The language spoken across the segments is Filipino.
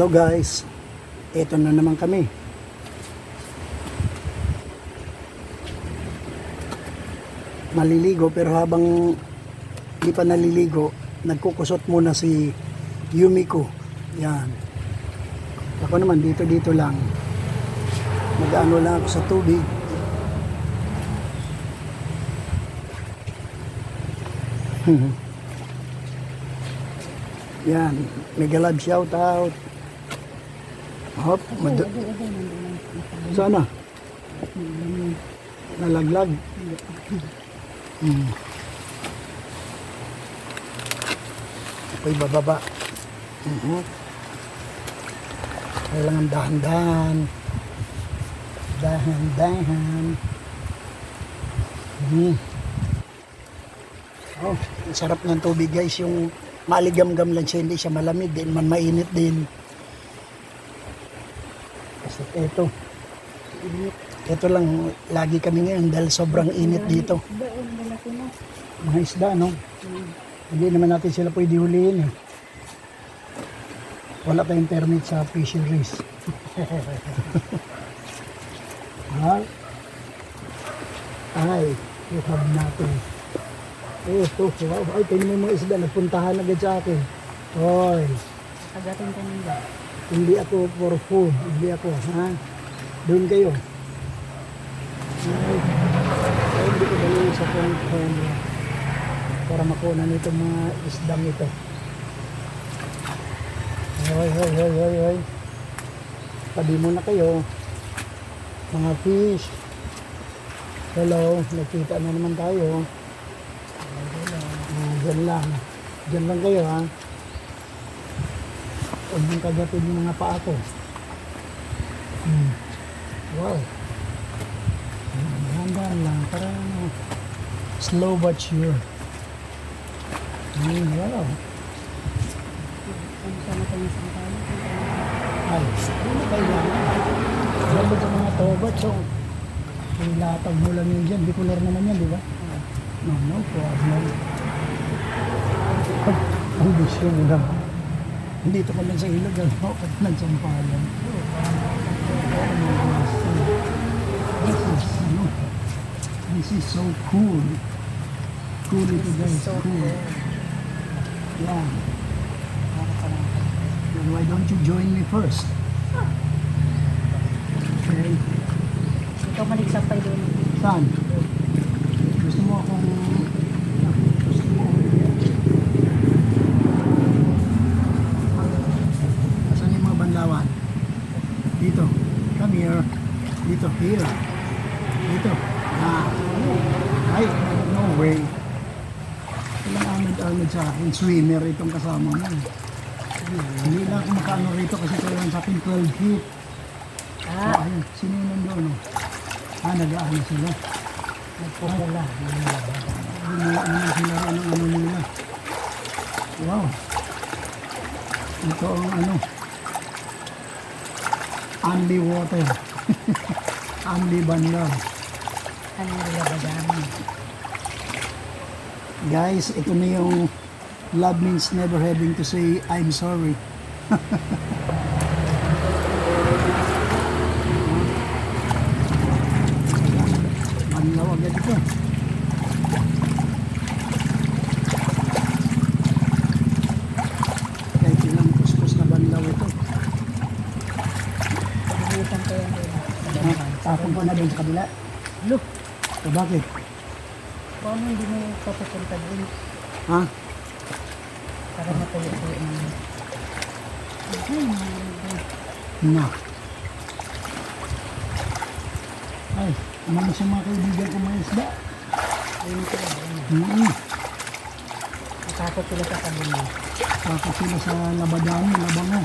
Hello guys, ito na naman kami. Maliligo pero habang hindi pa naliligo, nagkukusot muna si Yumiko. Yan. Ako naman dito lang. Mag-ano lang ako sa tubig. Yan, mega love shout out. Hop, sana nalaglag. Ako'y bababa. Kailangan dahan-dahan. Dahan-dahan. Oh, ang sarap ng tubig guys, yung maligam-gam lang siya, hindi siya malamig din, man mainit din. Kasi ito lang lagi kami ngayon dahil sobrang init dito. Mga isda, no? Hindi naman natin sila pwede huliin eh. Wala tayong permit sa fisheries. Ay, ihab natin. Ito, wow. Ay, tingnan mo yung mga isda, nagpuntahan agad sa akin. Hoy. Agatin ka nila. Hindi ako for food. Hindi ako, ha? Doon kayo. Ay, hindi ko dali sa phone para makuha nito mga isdang ito. Hoy. Tabi muna kayo. Mga fish. Hello, nagkita na naman tayo. Diyan lang kayo ha. Huwag mong kagatin yung mga paa ko. Wow. Dahan-dahan lang. Parang slow but sure. Wow. Ay, ano kailangan? Dapat sa mga tobat. So, kung latag mo lang yun dyan, bipolar naman yan, di ba? No problem. Ang bisyo mo lang. Dito ka lang sa ilog, ako ka lang sa Sampalan. This is so cool. Cool ito guys, cool. Yeah. Then why don't you join me first? Okay. Ikaw maligsampay doon. Saan? Gusto mo akong asan yung mga banlawan? Dito. Come here. Dito. Here. Dito. Ay, no way. Walang amid-amid sa akin. Swimmer itong kasama mo. Hindi na ako makaano rito kasi kailangan sa akin 12 feet. Ayun. Sino yung nandun? Nag-aano sila. Nagpupula. Ano nila. Wow. Ito ang Only water. Only banlaw. Ano nila ba dami? Guys, ito na yung love means never having to say I'm sorry. Banlaw agad ito. Kahit ilang kuskus na banlaw ito. Pagbutan ko yan doon. Tapon ko na doon sa kabila. Look, So, bakit? paano hindi mo papapunta doon? Ha? Para matuloy-tuloy naman. Na. Ay, ano sa mga kaibigan ko mga isda? Ayun ko lang. Natakot sila sa kanila. Tapos sila sa labadami, labango.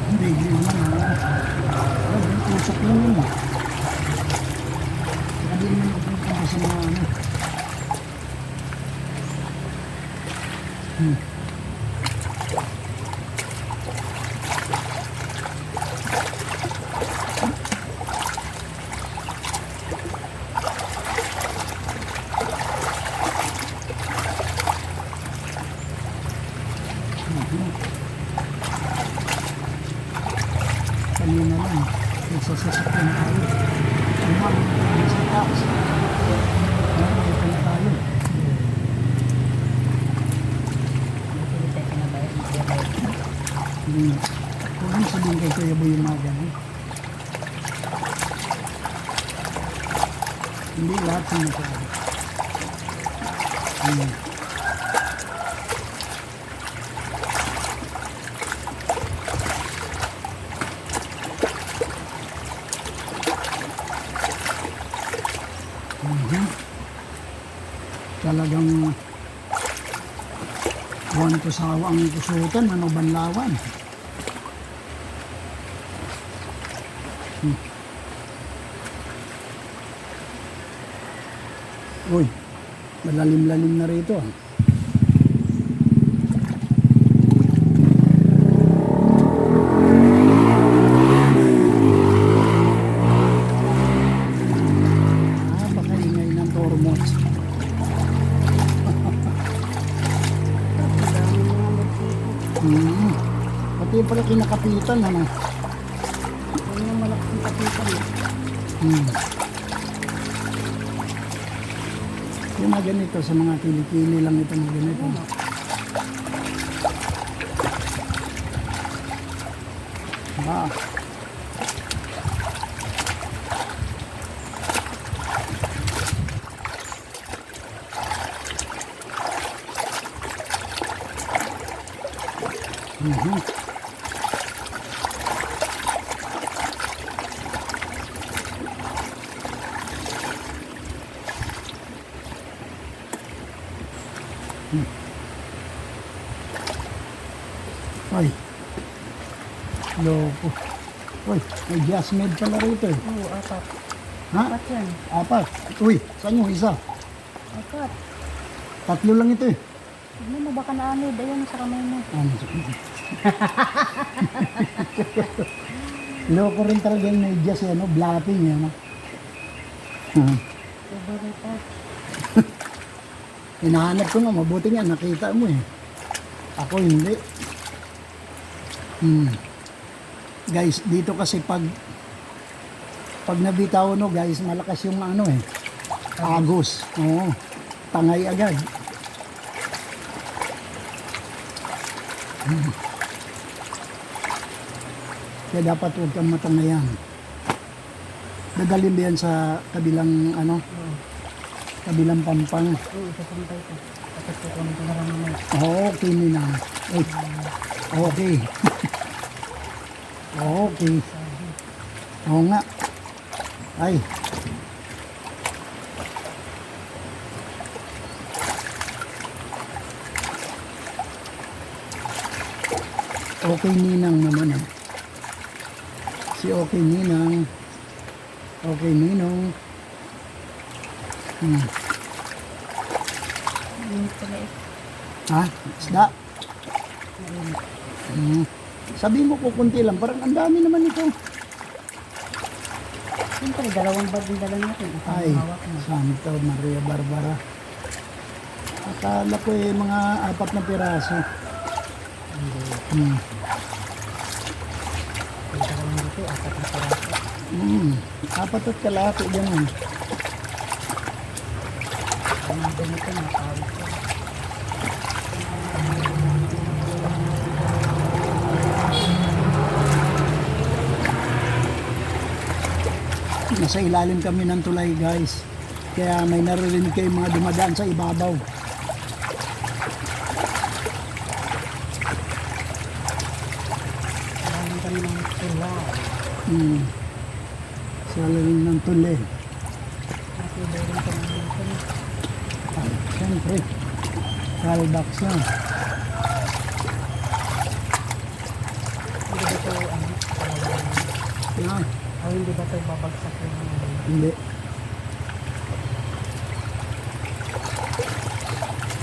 Hindi, naman ha. Ay, usap lang yun. Saka di naman pupunta sa mga tayo. Umang sa tax. May pala tayo. Hindi tayo pinabayad. Huwag mo sabihin kay Kuya Boy yung mga ganun. Hindi lahat sinasabi. Talagang buwan ko sawa ang kusutan, ano banlawan. Uy, malalim-lalim na rito. Pakaingay ng tormos. Pati pala kinakapitan, ano? Yan yung malaking kapitan. Yung mga ganito, sa mga kilikili lang ito mga ganito. Ah. Ay. Loko. Uy, may jasmine pala rito eh. Oo, apat. Ha? Apat yan. Apat. Uy, saan yung isa? Apat. Tatlo lang ito eh. Tignan mo baka naanod. Ayan sa kamay mo. Loko rin talaga yung medyas eh, no? Blotting eh, no? Favorite part. Hinahanap ko nga, mabuti nga, nakita mo eh. Ako hindi. Guys, dito kasi pag nabitaw no guys, malakas yung ano eh. Agos. Oo. Tangay agad. Kaya dapat huwag kang matangayan. Dadalhin ba yan sa kabilang ano? Kabilang pampang. Oo, sasampay ko. Tapos kukunin ko na lang naman. Okay, Ninang. Uy. Okay. Okay. Oo nga. Ay. Okay, Ninang naman ah. Si Okay, Ninang. Okay, Ninong. Mainit pala eh. Ha? Isda? Sabihin mo kukunti lang, parang ang dami naman ito. Siyempre, dalawang bag yung dala natin. Ang Ay, hawak mo. Santo Maria Barbara. Akala ko eh, mga 4 na piraso. Yung dalawang dito, apat na piraso. 4 at kalahati, ganun. Ang mga ganito, nakawit ko. Nasa ilalim kami ng tulay guys. Kaya may naririnig kayo mga dumadaan sa ibabaw. Maraming kami ng tulay. Sa ilalim ng tulay. Nakibay rin kami ng tulay. Ay, siyempre. Kalbaks yan. Hindi ba ito, ano, Yan. o hindi ba ito babagsak yung mga Hindi.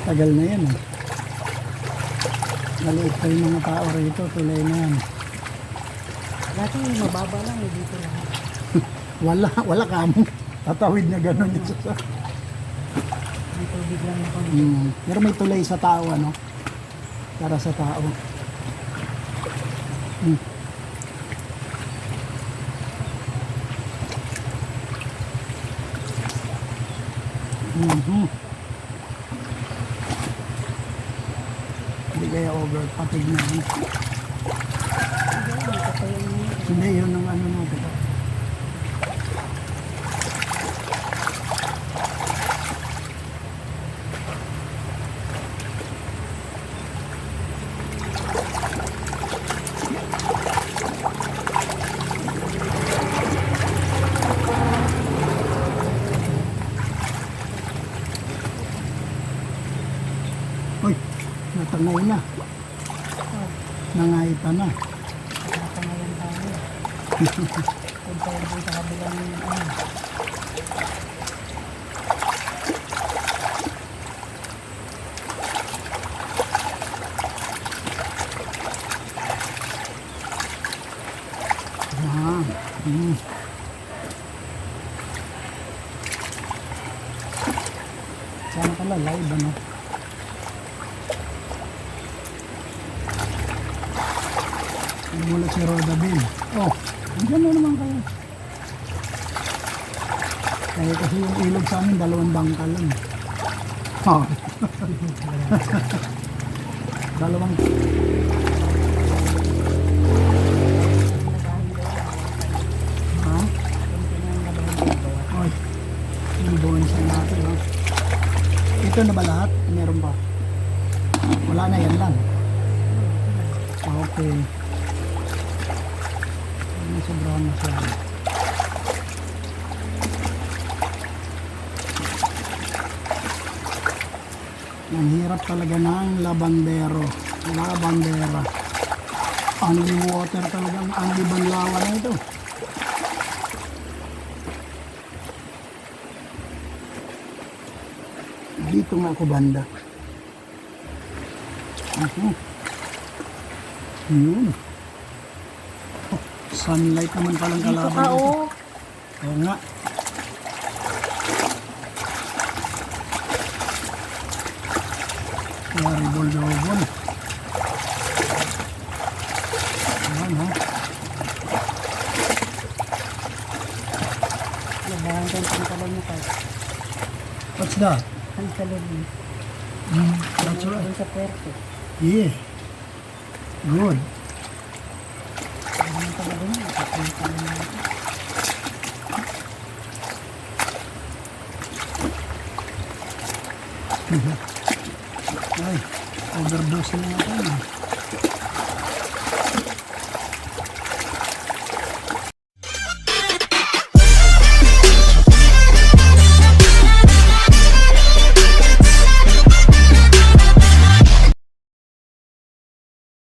Tagal na yan eh. Maliit pa yung mga tao rito. Tulay na yan. Dati mababa lang eh, dito lang. Wala kamo. Tatawid na gano'n yung sasa. May tubig lang na kami. Pero may tulay sa tao, ano? Para sa tao. Mhm. Hindi kaya over patig na. Hindi, yun ang ano natin. Uy, natangay na. Nangayta na. Nakatangayan tayo. Punta yun doon sa kabilang ano. Yan. Mm. Sana pala live ano? Nagulat si Roda Bill. Oh, andyan na naman kayo. Kaya kasi yung ilog sa amin, 2 bangka lang. Oh. Dalawang. Ha? Oy, yung bonus na natin. Oh. Ito na ba lahat? Meron ba? Wala na, yan lang. Okay. Sobrang masyado. Ang hirap talaga ng labandero. Labandera. Only water talagang only banlawan na ito. Dito nga ako banda. Yun. Sunlight naman palang Dito kalaban. ka, dito. oh. Oo nga. Terrible double. Ayan ha. Labahan ka yung pantalon mo ka. What's that? Ang salon mo. That's right. Doon sa puerto. Yeah. Good. Ano yung talaga mo? Papunta mo na. Ay, overdose na natin.